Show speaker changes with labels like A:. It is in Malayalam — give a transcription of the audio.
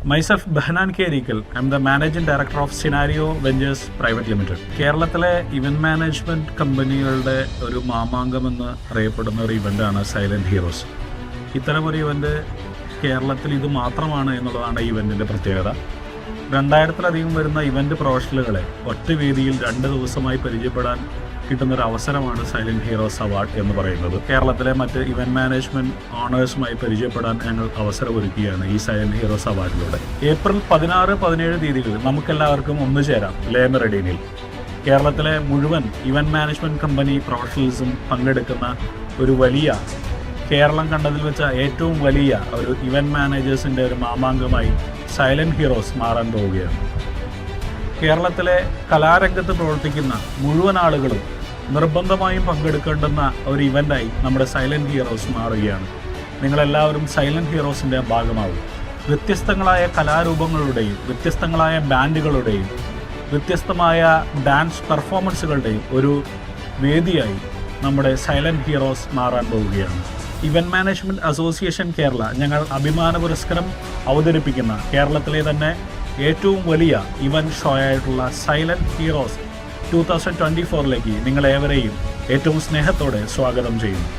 A: Myself, Behnan K. Rikal. I'm the Managing Director of Scenario Ventures Private Limited. കേരളത്തിലെ ഇവന്റ് മാനേജ്മെന്റ് കമ്പനികളുടെ ഒരു മാമാങ്കമെന്ന് അറിയപ്പെടുന്ന ഒരു ഇവൻ്റാണ് സൈലന്റ് ഹീറോസ്. ഇത്തരമൊരു ഇവൻ്റ് കേരളത്തിൽ ഇത് മാത്രമാണ് എന്നുള്ളതാണ് ഈ ഇവൻറ്റിൻ്റെ പ്രത്യേകത. 2000-ലധികം വരുന്ന ഇവൻ്റ് പ്രൊഫഷണലുകളെ ഒറ്റ വേദിയിൽ 2 ദിവസമായി പരിചയപ്പെടാൻ കിട്ടുന്നൊരു അവസരമാണ് സൈലന്റ് ഹീറോസ് അവാർഡ് എന്ന് പറയുന്നത്. കേരളത്തിലെ മറ്റ് ഇവന്റ് മാനേജ്മെന്റ് ഓണേഴ്സുമായി പരിചയപ്പെടാൻ ഞങ്ങൾ അവസരമൊരുക്കുകയാണ് ഈ സൈലന്റ് ഹീറോസ് അവാർഡിലൂടെ. ഏപ്രിൽ 16-17 തീയതികളിൽ നമുക്കെല്ലാവർക്കും ഒന്നുചേരാം ലേ മെറിഡിയനിൽ. കേരളത്തിലെ മുഴുവൻ ഇവന്റ് മാനേജ്മെന്റ് കമ്പനി പ്രൊഫഷണൽസും പങ്കെടുക്കുന്ന ഒരു വലിയ, കേരളം കണ്ടതിൽ വെച്ച ഏറ്റവും വലിയ ഒരു ഇവന്റ് മാനേജേഴ്സിൻ്റെ ഒരു മാമാങ്കമായി സൈലന്റ് ഹീറോസ് മാറാൻ പോവുകയാണ്. കേരളത്തിലെ കലാരംഗത്ത് പ്രവർത്തിക്കുന്ന മുഴുവൻ ആളുകളും നിർബന്ധമായും പങ്കെടുക്കേണ്ടുന്ന ഒരു ഇവൻ്റായി നമ്മുടെ സൈലന്റ് ഹീറോസ് മാറുകയാണ്. നിങ്ങളെല്ലാവരും സൈലന്റ് ഹീറോസിൻ്റെ ഭാഗമാവും. വ്യത്യസ്തങ്ങളായ കലാരൂപങ്ങളുടെയും വ്യത്യസ്തങ്ങളായ ബാൻഡുകളുടെയും വ്യത്യസ്തമായ ഡാൻസ് പെർഫോമൻസുകളുടെയും ഒരു വേദിയായി നമ്മുടെ സൈലന്റ് ഹീറോസ് മാറാൻ പോവുകയാണ്. ഇവന്റ് മാനേജ്മെന്റ് അസോസിയേഷൻ കേരള ഞങ്ങൾ അഭിമാന പുരസ്കാരം അവതരിപ്പിക്കുന്ന കേരളത്തിലെ തന്നെ ഏറ്റവും വലിയ ഇവന്റ് ഷോ ആയിട്ടുള്ള സൈലന്റ് ഹീറോസ് 2024 നിങ്ങളേവരെയും ഏറ്റവും സ്നേഹത്തോടെ സ്വാഗതം ചെയ്യുന്നു.